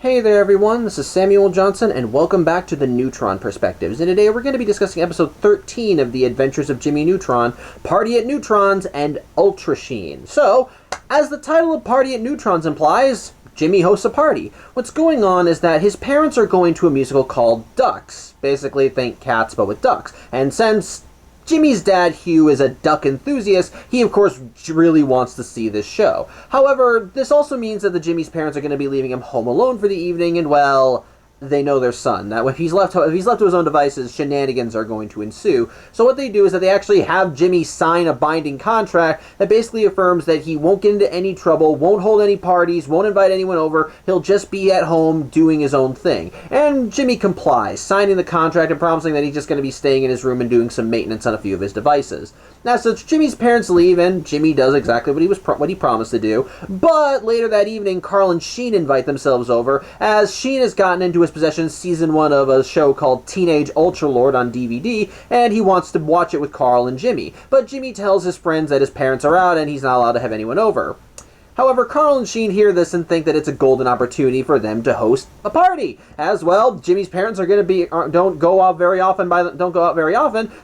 Hey there everyone, this is Samuel Johnson and welcome back to the Neutron Perspectives. And today we're going to be discussing episode 13 of The Adventures of Jimmy Neutron, Party at Neutron's and Ultra Sheen. So, as the title of Party at Neutron's implies, Jimmy hosts a party. What's going on is that his parents are going to a musical called Ducks. Basically, think Cats but with ducks. And since Jimmy's dad, Hugh, is a duck enthusiast, he of course really wants to see this show. However, this also means that Jimmy's parents are going to be leaving him home alone for the evening, and well, they know their son. That if he's left to his own devices, shenanigans are going to ensue. So what they do is that they actually have Jimmy sign a binding contract that basically affirms that he won't get into any trouble, won't hold any parties, won't invite anyone over, he'll just be at home doing his own thing. And Jimmy complies, signing the contract and promising that he's just going to be staying in his room and doing some maintenance on a few of his devices. Now, so Jimmy's parents leave, and Jimmy does exactly what he promised to do. But later that evening, Carl and Sheen invite themselves over, as Sheen has gotten into his possession season 1 of a show called Teenage Ultralord on DVD, and he wants to watch it with Carl and Jimmy. But Jimmy tells his friends that his parents are out and he's not allowed to have anyone over. However, Carl and Sheen hear this and think that it's a golden opportunity for them to host a party. As well, Jimmy's parents are going to don't go out very often,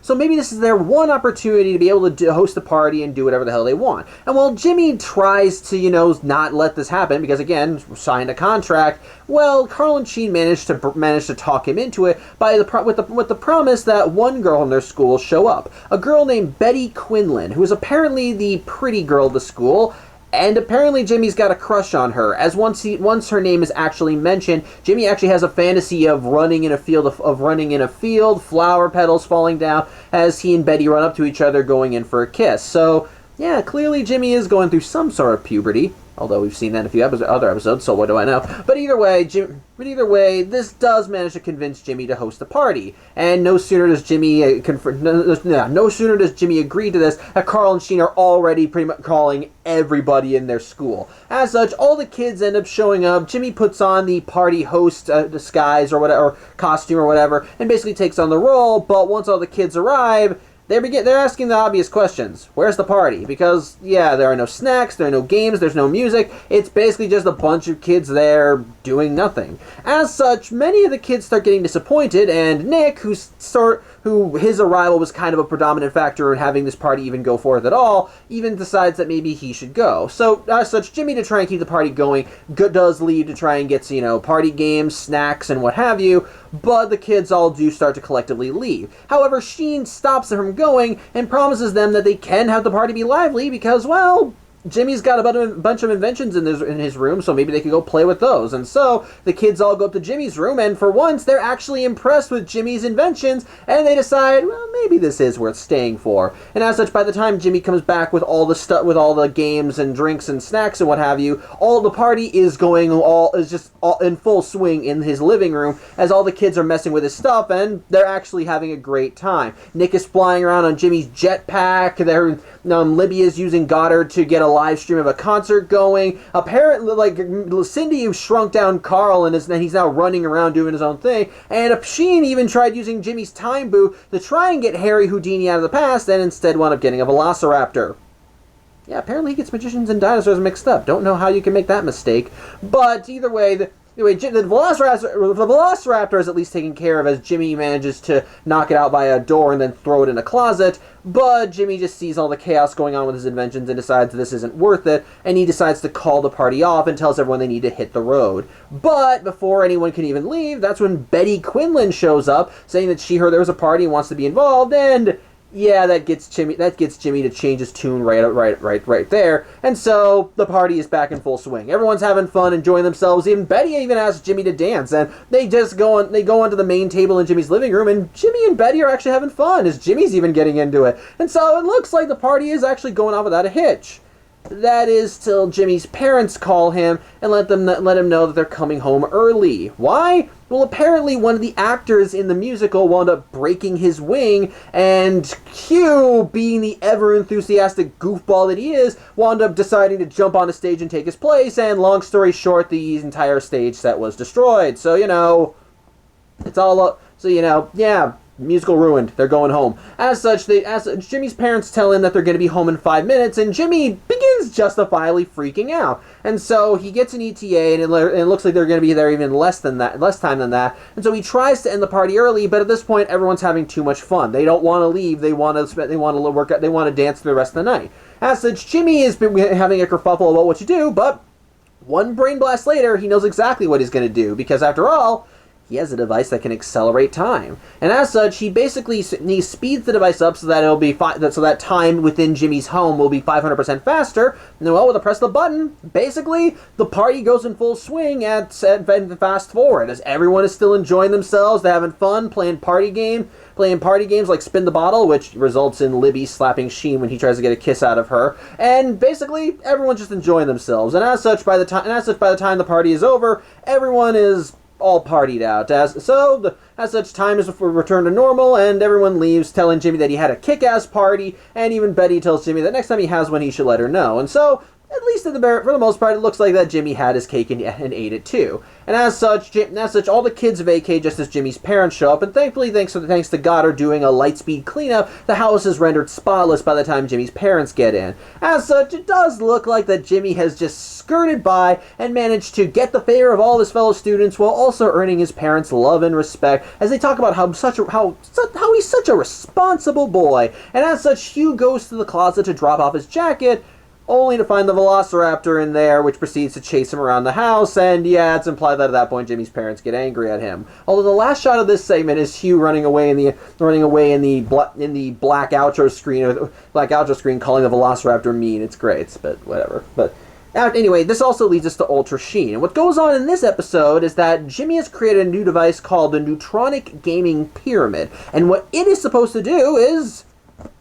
so maybe this is their one opportunity to be able to host a party and do whatever the hell they want. And while Jimmy tries to, not let this happen because again, signed a contract, well, Carl and Sheen managed to talk him into it with the promise that one girl in their school will show up, a girl named Betty Quinlan, who is apparently the pretty girl of the school. And apparently Jimmy's got a crush on her, as once her name is actually mentioned, Jimmy actually has a fantasy of running in a field, flower petals falling down, as he and Betty run up to each other going in for a kiss. So, yeah, clearly Jimmy is going through some sort of puberty, although we've seen that in a few other episodes, so what do I know? But either way, this does manage to convince Jimmy to host a party. And no sooner does Jimmy agree to this, that Carl and Sheen are already pretty much calling everybody in their school. As such, all the kids end up showing up. Jimmy puts on the party host disguise or whatever, or costume or whatever, and basically takes on the role. But once all the kids arrive, they're asking the obvious questions. Where's the party? Because, yeah, there are no snacks, there are no games, there's no music. It's basically just a bunch of kids there doing nothing. As such, many of the kids start getting disappointed, and Nick, who his arrival was kind of a predominant factor in having this party even go forth at all, even decides that maybe he should go. So, as such, Jimmy, to try and keep the party going, does leave to try and get, party games, snacks, and what have you, but the kids all do start to collectively leave. However, Sheen stops them from going and promises them that they can have the party be lively because, well, Jimmy's got a bunch of inventions in his room, so maybe they could go play with those. And so the kids all go up to Jimmy's room, and for once, they're actually impressed with Jimmy's inventions, and they decide, well, maybe this is worth staying for. And as such, by the time Jimmy comes back with all the games and drinks and snacks and what have you, all the party is just in full swing in his living room, as all the kids are messing with his stuff, and they're actually having a great time. Nick is flying around on Jimmy's jetpack. Libya's using Goddard to get a live stream of a concert going. Apparently, Cindy shrunk down Carl and he's now running around doing his own thing. And Sheen even tried using Jimmy's time booth to try and get Harry Houdini out of the past, and instead wound up getting a velociraptor. Yeah, apparently he gets magicians and dinosaurs mixed up. Don't know how you can make that mistake. But either way, the Velociraptor is at least taken care of, as Jimmy manages to knock it out by a door and then throw it in a closet. But Jimmy just sees all the chaos going on with his inventions and decides this isn't worth it, and he decides to call the party off and tells everyone they need to hit the road. But before anyone can even leave, that's when Betty Quinlan shows up, saying that she heard there was a party and wants to be involved, and yeah, that gets Jimmy to change his tune right there. And so the party is back in full swing. Everyone's having fun, enjoying themselves. Even Betty even asks Jimmy to dance, and they go onto the main table in Jimmy's living room, and Jimmy and Betty are actually having fun, as Jimmy's even getting into it. And so it looks like the party is actually going on without a hitch. That is till Jimmy's parents call him and let him know that they're coming home early. Why? Well, apparently one of the actors in the musical wound up breaking his wing, and Hugh, being the ever-enthusiastic goofball that he is, wound up deciding to jump on a stage and take his place, and long story short, the entire stage set was destroyed. So, it's all up. So, yeah, musical ruined. They're going home. As such, Jimmy's parents tell him that they're going to be home in 5 minutes, and Jimmy begins Jimmy's justifiably freaking out. And so he gets an ETA, and it looks like they're going to be there even less time than that. And so he tries to end the party early, but at this point, everyone's having too much fun. They don't want to leave. They want to dance through the rest of the night. As such, Jimmy has been having a kerfuffle about what to do, but one brain blast later, he knows exactly what he's going to do, because after all, he has a device that can accelerate time. And as such, he speeds the device up so that so that time within Jimmy's home will be 500% faster. And then, well, with a press of the button, basically, the party goes in full swing at fast forward, as everyone is still enjoying themselves, they're having fun, playing party games like Spin the Bottle, which results in Libby slapping Sheen when he tries to get a kiss out of her. And basically, everyone's just enjoying themselves. And as such, by the time the party is over, everyone is all partied out. As such, time is returned to normal, and everyone leaves, telling Jimmy that he had a kick-ass party, and even Betty tells Jimmy that next time he has one, he should let her know. And so, at least for the most part, it looks like that Jimmy had his cake and ate it too. And as such, all the kids vacate just as Jimmy's parents show up, and thankfully, thanks to Goddard doing a lightspeed cleanup, the house is rendered spotless by the time Jimmy's parents get in. As such, it does look like that Jimmy has just skirted by and managed to get the favor of all his fellow students while also earning his parents' love and respect as they talk about how he's such a responsible boy. And as such, Hugh goes to the closet to drop off his jacket, only to find the Velociraptor in there, which proceeds to chase him around the house, and yeah, it's implied that at that point Jimmy's parents get angry at him. Although the last shot of this segment is Hugh running away in the black outro screen, calling the Velociraptor mean. It's great, but whatever. But anyway, this also leads us to Ultra Sheen. And what goes on in this episode is that Jimmy has created a new device called the Neutronic Gaming Pyramid, and what it is supposed to do is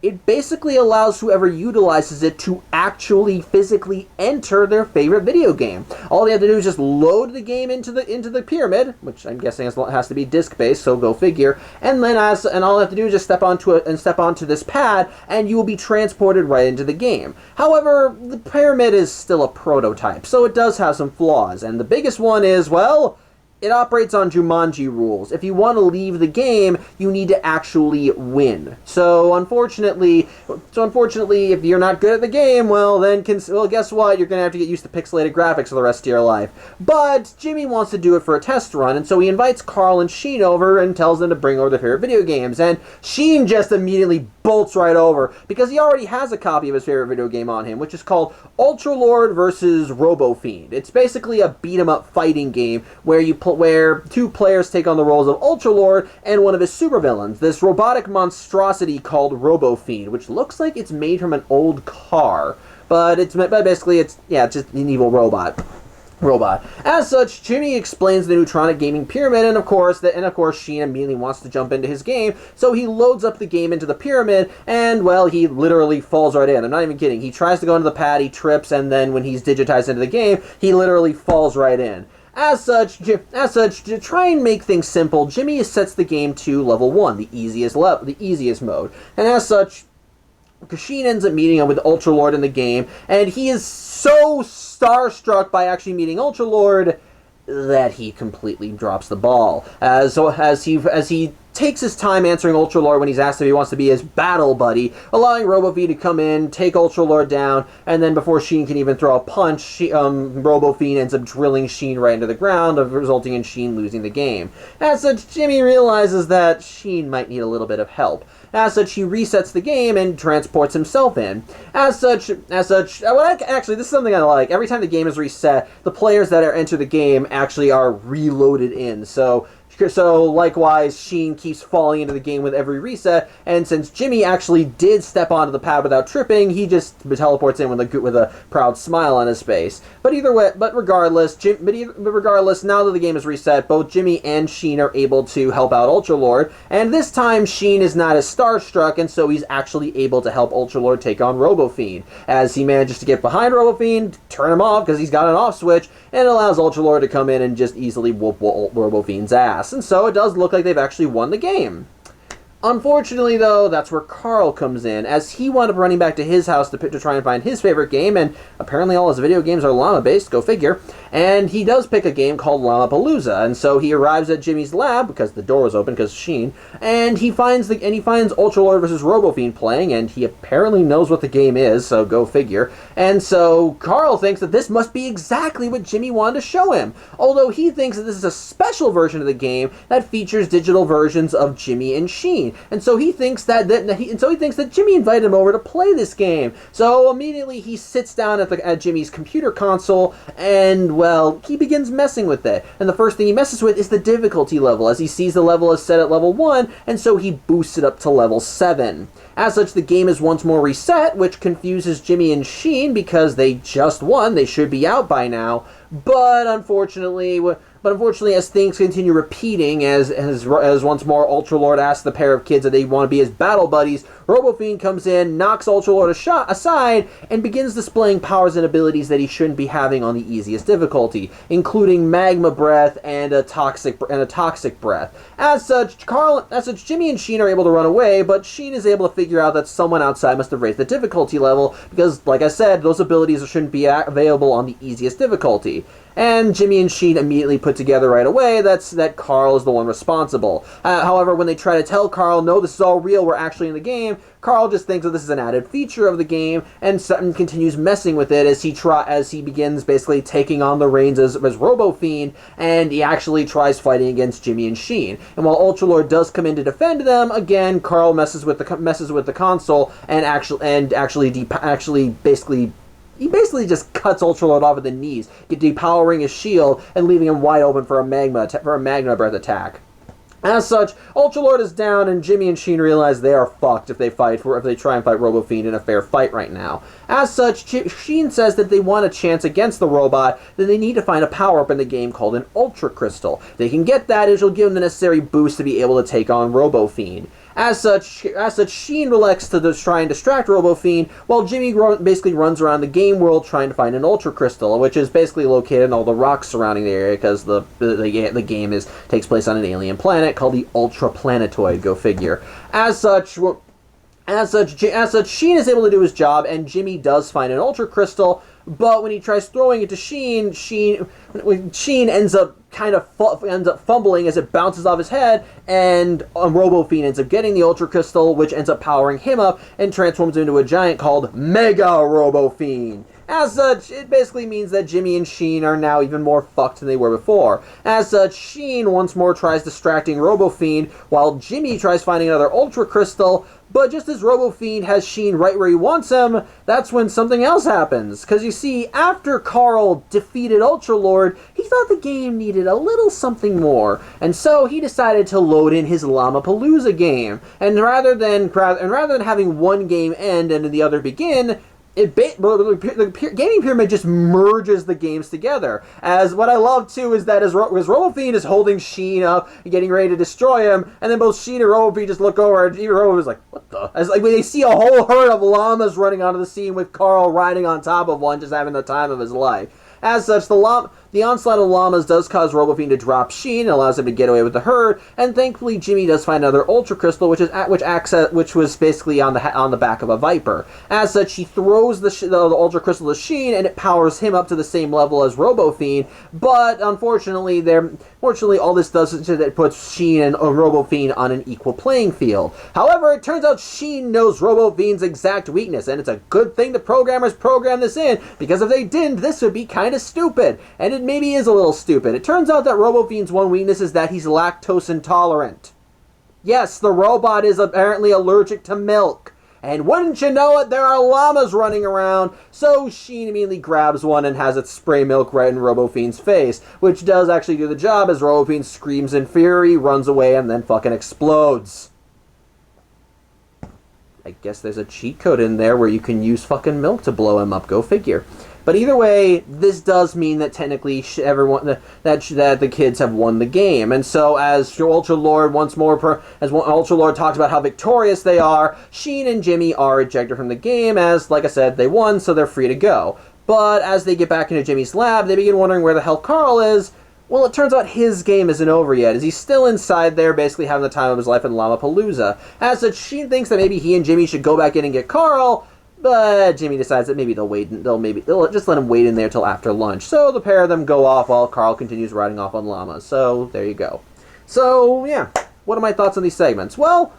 it basically allows whoever utilizes it to actually physically enter their favorite video game. All they have to do is just load the game into the pyramid, which I'm guessing has to be disc-based, so go figure. And then all they have to do is just step onto this pad, and you will be transported right into the game. However, the pyramid is still a prototype, so it does have some flaws. And the biggest one is, well, it operates on Jumanji rules. If you want to leave the game, you need to actually win. So unfortunately, if you're not good at the game, well, guess what? You're going to have to get used to pixelated graphics for the rest of your life. But Jimmy wants to do it for a test run, and so he invites Carl and Sheen over and tells them to bring over their favorite video games. And Sheen just immediately bolts right over, because he already has a copy of his favorite video game on him, which is called Ultra Lord vs. Robo Fiend. It's basically a beat-em-up fighting game where two players take on the roles of Ultra Lord and one of his supervillains, this robotic monstrosity called Robo Fiend, which looks like it's made from an old car, but basically it's just an evil robot. As such, Jimmy explains the Neutronic Gaming Pyramid, and of course Sheen immediately wants to jump into his game, so he loads up the game into the pyramid, and well, he literally falls right in. I'm not even kidding. He tries to go into the pad, he trips, and then when he's digitized into the game, he literally falls right in. As such, to try and make things simple, Jimmy sets the game to level 1, the easiest mode, and as such, Sheen ends up meeting him with Ultra Lord in the game, and he is so starstruck by actually meeting Ultra Lord that he completely drops the ball. As he takes his time answering Ultra Lord when he's asked if he wants to be his battle buddy, allowing RoboFiend to come in, take Ultra Lord down, and then before Sheen can even throw a punch, RoboFiend ends up drilling Sheen right into the ground, resulting in Sheen losing the game. As such, Jimmy realizes that Sheen might need a little bit of help. As such, he resets the game and transports himself in. Actually, this is something I like. Every time the game is reset, the players that enter the game actually are reloaded in. So likewise, Sheen keeps falling into the game with every reset, and since Jimmy actually did step onto the pad without tripping, he just teleports in with a proud smile on his face. But regardless, now that the game is reset, both Jimmy and Sheen are able to help out Ultra Lord, and this time Sheen is not as starstruck, and so he's actually able to help Ultra Lord take on Robo Fiend, as he manages to get behind Robo Fiend, turn him off because he's got an off switch, and allows Ultra Lord to come in and just easily whoop Robo Fiend's ass. And so it does look like they've actually won the game. Unfortunately, though, that's where Carl comes in, as he wound up running back to his house to try and find his favorite game, and apparently all his video games are llama-based, go figure, and he does pick a game called Llama-Palooza, and so he arrives at Jimmy's lab, because the door was open, because Sheen, and he finds Ultralord vs. RoboFiend playing, and he apparently knows what the game is, so go figure, and so Carl thinks that this must be exactly what Jimmy wanted to show him, although he thinks that this is a special version of the game that features digital versions of Jimmy and Sheen. And so he thinks that Jimmy invited him over to play this game. So immediately he sits down at Jimmy's computer console and, well, he begins messing with it. And the first thing he messes with is the difficulty level, as he sees the level is set at level 1, and so he boosts it up to level 7. As such, the game is once more reset, which confuses Jimmy and Sheen because they just won. They should be out by now. But unfortunately, as things continue repeating, as once more Ultralord asks the pair of kids that they want to be his battle buddies, RoboFiend comes in, knocks Ultralord aside, and begins displaying powers and abilities that he shouldn't be having on the easiest difficulty, including magma breath and a toxic breath. As such, Jimmy and Sheen are able to run away, but Sheen is able to figure out that someone outside must have raised the difficulty level because, like I said, those abilities shouldn't be available on the easiest difficulty. And Jimmy and Sheen immediately put together right away that Carl is the one responsible. However, when they try to tell Carl, no, this is all real, we're actually in the game, Carl just thinks that this is an added feature of the game and continues messing with it as he begins basically taking on the reins as RoboFiend, and he actually tries fighting against Jimmy and Sheen. And while Ultralord does come in to defend them, again Carl messes with the console and he basically just cuts Ultralord off at the knees, depowering his shield and leaving him wide open for a magma breath attack. As such, Ultralord is down, and Jimmy and Sheen realize they are fucked if they try and fight RoboFiend in a fair fight right now. As such, Sheen says that they want a chance against the robot, then they need to find a power-up in the game called an Ultra Crystal. They can get that, as it'll give them the necessary boost to be able to take on RoboFiend. As such, Sheen elects to try and distract RoboFiend, while Jimmy basically runs around the game world trying to find an Ultra Crystal, which is basically located in all the rocks surrounding the area, because the game takes place on an alien planet called the Ultra Planetoid. Go figure. As such, Sheen is able to do his job, and Jimmy does find an Ultra Crystal. But when he tries throwing it to Sheen ends up fumbling as it bounces off his head, and RoboFiend ends up getting the Ultra Crystal, which ends up powering him up and transforms him into a giant called Mega RoboFiend. As such, it basically means that Jimmy and Sheen are now even more fucked than they were before. As such, Sheen once more tries distracting RoboFiend, while Jimmy tries finding another Ultra Crystal. But just as RoboFiend has Sheen right where he wants him, that's when something else happens. Because you see, after Carl defeated Ultralord, he thought the game needed a little something more. And so he decided to load in his Llama-Palooza game. And rather than having one game end and the other begin, the gaming pyramid just merges the games together. As what I love too is that as RoboFiend is holding Sheen up and getting ready to destroy him, and then both Sheen and RoboFiend just look over, and even RoboFiend is like, "What the?" As like when they see a whole herd of llamas running onto the scene with Carl riding on top of one, just having the time of his life. As such, the onslaught of llamas does cause RoboFiend to drop Sheen and allows him to get away with the herd, and thankfully Jimmy does find another Ultra Crystal, which was basically on the back of a Viper. As such, he throws the Ultra Crystal to Sheen, and it powers him up to the same level as RoboFiend, but unfortunately, all this does is that it puts Sheen and RoboFiend on an equal playing field. However, it turns out Sheen knows RoboFiend's exact weakness, and it's a good thing the programmers programmed this in, because if they didn't, this would be kind of stupid, and it maybe is a little stupid. It turns out that RoboFiend's one weakness is that he's lactose intolerant. Yes, the robot is apparently allergic to milk. And wouldn't you know it, there are llamas running around, so Sheen immediately grabs one and has it spray milk right in RoboFiend's face, which does actually do the job as RoboFiend screams in fury, runs away, and then fucking explodes. I guess there's a cheat code in there where you can use fucking milk to blow him up, go figure. But either way, this does mean that technically that the kids have won the game. And so as Ultralord Ultralord talks about how victorious they are, Sheen and Jimmy are ejected from the game as, like I said, they won, so they're free to go. But as they get back into Jimmy's lab, they begin wondering where the hell Carl is, Well, it turns out his game isn't over yet, as he's still inside there, basically having the time of his life in Llama-Palooza. As such, Sheen thinks that maybe he and Jimmy should go back in and get Carl, but Jimmy decides that maybe they'll just let him wait in there till after lunch. So the pair of them go off while Carl continues riding off on llamas. So there you go. So yeah, what are my thoughts on these segments? Well,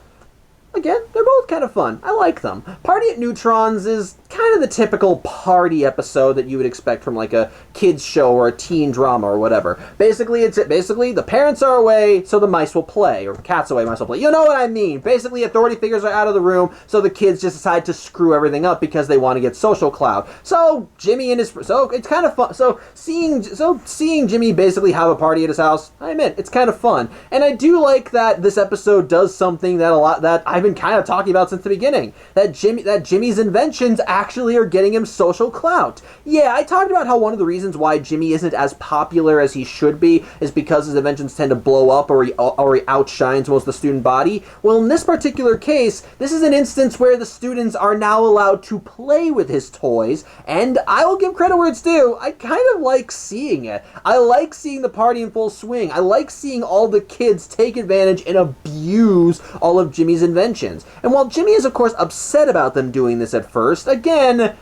again, they're both kind of fun. I like them. Party at Neutrons is kind of the typical party episode that you would expect from like a kids show or a teen drama or whatever. Basically, the parents are away, so the mice will play, or cats away, mice will play. You know what I mean? Basically, authority figures are out of the room, so the kids just decide to screw everything up because they want to get social clout. So it's kind of fun. So seeing Jimmy basically have a party at his house, I admit it's kind of fun, and I do like that this episode does something that I've been kind of talking about since the beginning. That Jimmy's inventions actually are getting him social clout. Yeah, I talked about how one of the reasons why Jimmy isn't as popular as he should be is because his inventions tend to blow up or he outshines most of the student body. Well, in this particular case, this is an instance where the students are now allowed to play with his toys, and I will give credit where it's due. I kind of like seeing it. I like seeing the party in full swing. I like seeing all the kids take advantage and abuse all of Jimmy's inventions. And while Jimmy is, of course, upset about them doing this at first, again,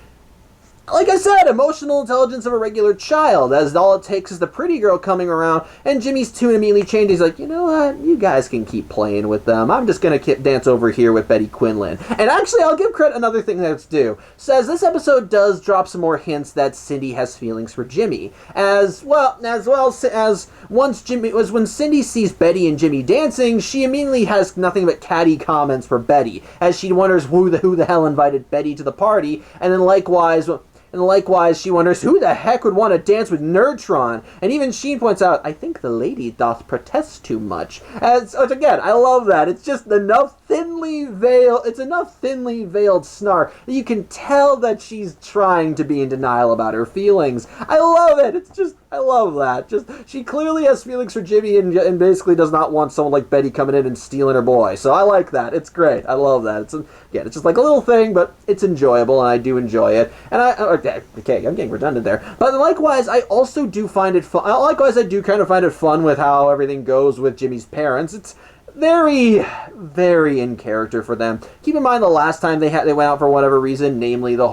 like I said, emotional intelligence of a regular child, as all it takes is the pretty girl coming around, and Jimmy's tune immediately changes. He's like, you know what, you guys can keep playing with them. I'm just going to dance over here with Betty Quinlan. And actually, I'll give credit another thing that's due. Says this episode does drop some more hints that Cindy has feelings for Jimmy. As well as when Cindy sees Betty and Jimmy dancing, she immediately has nothing but catty comments for Betty, as she wonders who the hell invited Betty to the party, and then likewise, she wonders who the heck would want to dance with Neutron. And even Sheen points out, I think the lady doth protest too much. As again, I love that. It's just enough thinly veiled snark that you can tell that she's trying to be in denial about her feelings. I love it. I love that. Just, she clearly has feelings for Jimmy and basically does not want someone like Betty coming in and stealing her boy. So I like that. It's great. I love that. It's just like a little thing, but it's enjoyable, and I do enjoy it. And okay, I'm getting redundant there. But likewise, I also do find it fun. Likewise, I do kind of find it fun with how everything goes with Jimmy's parents. It's very, very in character for them. Keep in mind the last time they went out for whatever reason, namely when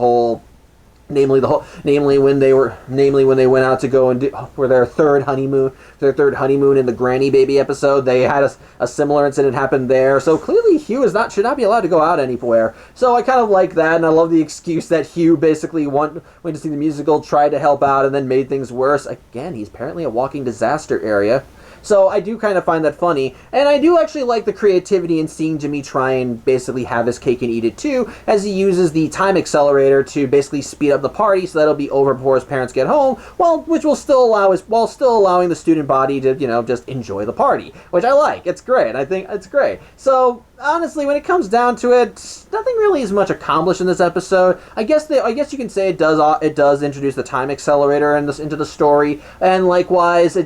they went out to go and do for their third honeymoon in the Granny Baby episode. They had a similar incident happen there. So clearly Hugh should not be allowed to go out anywhere. So I kind of like that, and I love the excuse that Hugh basically went to see the musical, tried to help out, and then made things worse. Again, he's apparently a walking disaster area. So I do kind of find that funny, and I do actually like the creativity in seeing Jimmy try and basically have his cake and eat it too, as he uses the time accelerator to basically speed up the party so that'll be over before his parents get home, which will still allowing the student body to, just enjoy the party, which I like. It's great. I think it's great. So honestly, when it comes down to it, nothing really is much accomplished in this episode. I guess you can say it does introduce the time accelerator into the story, and likewise.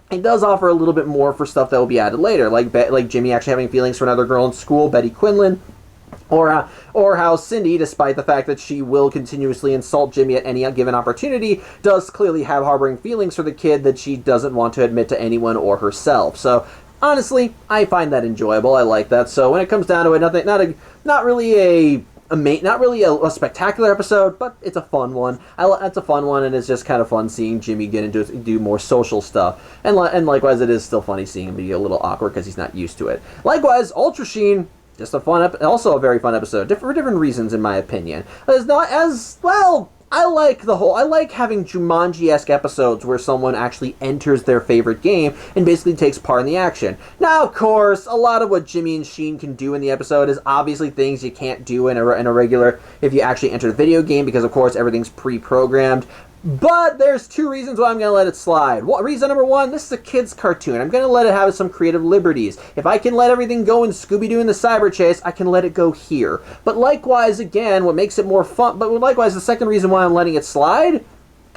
It does offer a little bit more for stuff that will be added later, like Jimmy actually having feelings for another girl in school, Betty Quinlan, or how Cindy, despite the fact that she will continuously insult Jimmy at any given opportunity, does clearly have harboring feelings for the kid that she doesn't want to admit to anyone or herself. So honestly, I find that enjoyable. I like that. So when it comes down to it, not really a spectacular episode, but it's a fun one. It's a fun one, and it's just kind of fun seeing Jimmy get into do more social stuff. And likewise, it is still funny seeing him be a little awkward because he's not used to it. Likewise, Ultra Sheen, just also a very fun episode, for different reasons, in my opinion. It's not as well. I like having Jumanji-esque episodes where someone actually enters their favorite game and basically takes part in the action. Now, of course, a lot of what Jimmy and Sheen can do in the episode is obviously things you can't do in a regular, if you actually enter the video game, because of course everything's pre-programmed. But there's two reasons why I'm going to let it slide. Reason number one, this is a kid's cartoon. I'm going to let it have some creative liberties. If I can let everything go in Scooby-Doo and the Cyber Chase, I can let it go here. But likewise, again, what makes it more fun, the second reason why I'm letting it slide,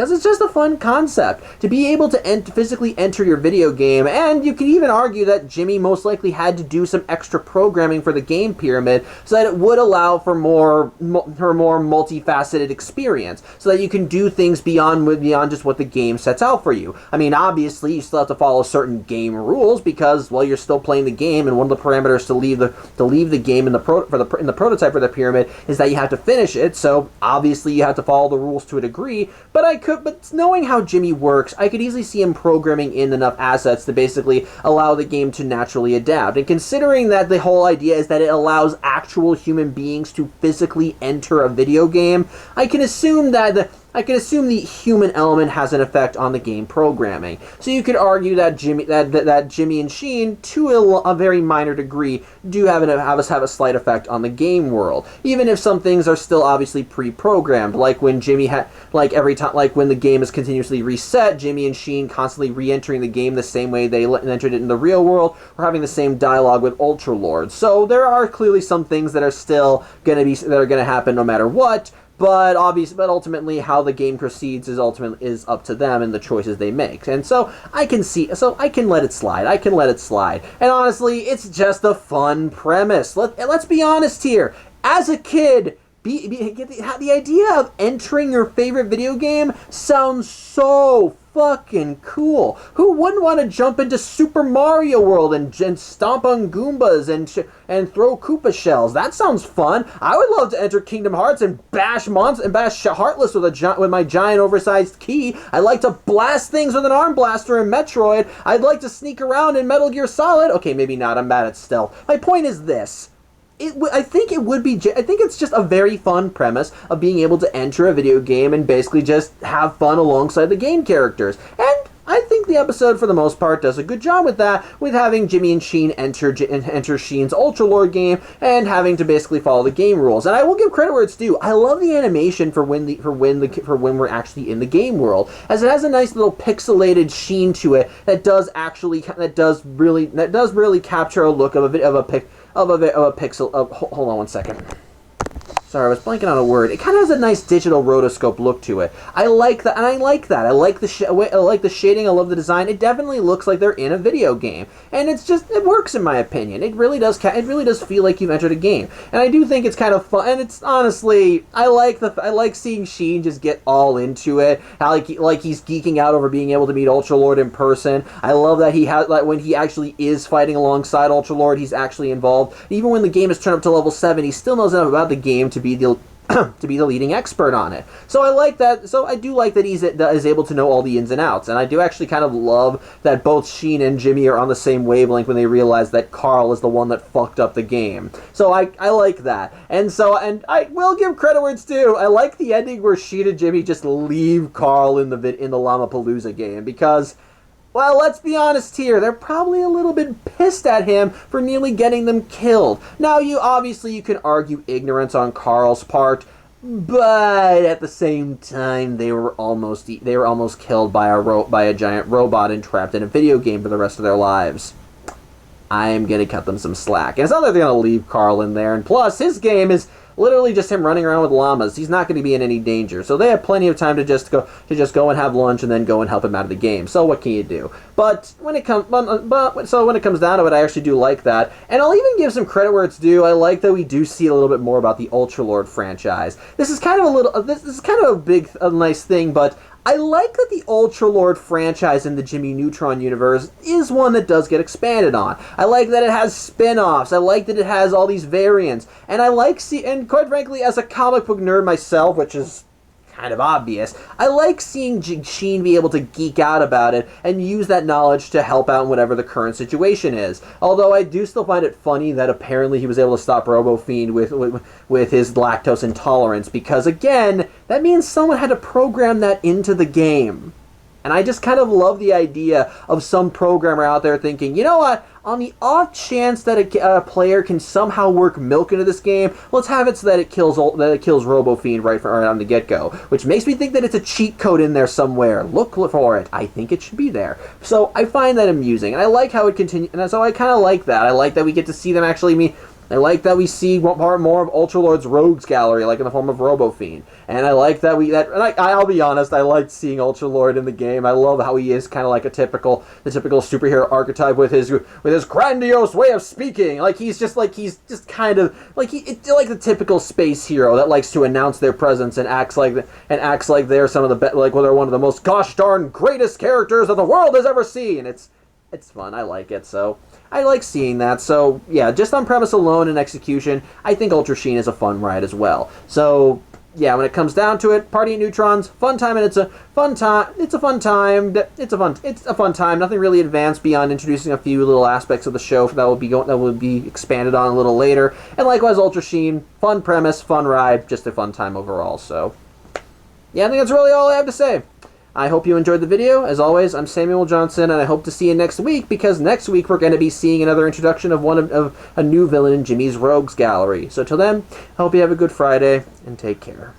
because it's just a fun concept to be able to physically enter your video game. And you can even argue that Jimmy most likely had to do some extra programming for the game pyramid so that it would allow for more multifaceted experience, so that you can do things beyond just what the game sets out for you. I mean, obviously you still have to follow certain game rules because, well, you're still playing the game, and one of the parameters to leave the game in the prototype for the pyramid is that you have to finish it. So obviously you have to follow the rules to a degree. But knowing how Jimmy works, I could easily see him programming in enough assets to basically allow the game to naturally adapt. And considering that the whole idea is that it allows actual human beings to physically enter a video game, I can assume the human element has an effect on the game programming. So you could argue that Jimmy and Sheen, to a very minor degree, do have a slight effect on the game world, even if some things are still obviously pre-programmed, like when when the game is continuously reset, Jimmy and Sheen constantly re-entering the game the same way they entered it in the real world, or having the same dialogue with Ultra Lords. So there are clearly some things that are still going to happen no matter what. But ultimately, how the game proceeds is up to them and the choices they make. And so I can let it slide. And honestly, it's just a fun premise. Let's be honest here. As a kid, the idea of entering your favorite video game sounds so fucking cool. Who wouldn't want to jump into Super Mario World and stomp on Goombas and throw Koopa shells? That sounds fun. I would love to enter Kingdom Hearts and bash Heartless with my giant oversized key. I'd like to blast things with an arm blaster in Metroid. I'd like to sneak around in Metal Gear Solid. Okay, maybe not. I'm bad at stealth. My point is this. I think it's just a very fun premise of being able to enter a video game and basically just have fun alongside the game characters. And I think the episode, for the most part, does a good job with that, with having Jimmy and Sheen enter Sheen's Ultra Lord game and having to basically follow the game rules. And I will give credit where it's due. I love the animation for when we're actually in the game world, as it has a nice little pixelated sheen to it that does really capture a look of a pixel. Hold on one second. Sorry, I was blanking on a word. It kind of has a nice digital rotoscope look to it. I like that, and I like that. I like the shading. I love the design. It definitely looks like they're in a video game, and it works in my opinion. It really does. It really does feel like you've entered a game, and I do think it's kind of fun. And it's honestly, I like seeing Sheen just get all into it. How like he's geeking out over being able to meet Ultra Lord in person. I love that when he actually is fighting alongside Ultra Lord, he's actually involved. Even when the game is turned up to level 7, he still knows enough about the game to be the leading expert on it. So I like that. So I do like that he is able to know all the ins and outs. And I do actually kind of love that both Sheen and Jimmy are on the same wavelength when they realize that Carl is the one that fucked up the game. So I like that. And I will give credit where it's due. I like the ending where Sheen and Jimmy just leave Carl in the Llama-Palooza game, because, well, let's be honest here, they're probably a little bit pissed at him for nearly getting them killed. Now, you can argue ignorance on Carl's part, but at the same time, they were almost killed by a giant robot and trapped in a video game for the rest of their lives. I am gonna cut them some slack. And it's not like they're gonna leave Carl in there, and plus, his game is literally just him running around with llama's. He's not going to be in any danger, so they have plenty of time to just go and have lunch and then go and help him out of the game. So what can you do? But when it comes down to it, I actually do like that, and I'll even give some credit where it's due. I like that we do see a little bit more about the Ultra Lord franchise. This is kind of a nice thing, but I like that the Ultra Lord franchise in the Jimmy Neutron universe is one that does get expanded on. I like that it has spin-offs. I like that it has all these variants. And and quite frankly, as a comic book nerd myself, which is kind of obvious, I like seeing Sheen be able to geek out about it and use that knowledge to help out in whatever the current situation is. Although I do still find it funny that apparently he was able to stop RoboFiend with his lactose intolerance, because again, that means someone had to program that into the game. And I just kind of love the idea of some programmer out there thinking, you know what, on the off chance that a player can somehow work milk into this game, let's have it so that it kills RoboFiend right on the get-go. Which makes me think that it's a cheat code in there somewhere. Look for it. I think it should be there. So I find that amusing, and I like how it continues, and so I kind of like that. I like that we get to see them actually I like that we see more of Ultralord's rogues gallery, like in the form of Robo-Fiend. And I like that I'll be honest, I liked seeing Ultralord in the game. I love how he is kind of like the typical superhero archetype with his grandiose way of speaking. Like he's just kind of like like the typical space hero that likes to announce their presence and acts like they're some of the they're one of the most gosh darn greatest characters that the world has ever seen. It's fun. I like it. So I like seeing that. So yeah, just on premise alone and execution, I think Ultra Sheen is a fun ride as well. So yeah, when it comes down to it, Party at Neutron's fun time, and it's a fun time. It's a fun time. Nothing really advanced beyond introducing a few little aspects of the show that will be expanded on a little later. And likewise, Ultra Sheen, fun premise, fun ride, just a fun time overall. So yeah, I think that's really all I have to say. I hope you enjoyed the video. As always, I'm Samuel Johnson, and I hope to see you next week, because next week we're going to be seeing another introduction of a new villain in Jimmy's Rogues Gallery. So till then, I hope you have a good Friday, and take care.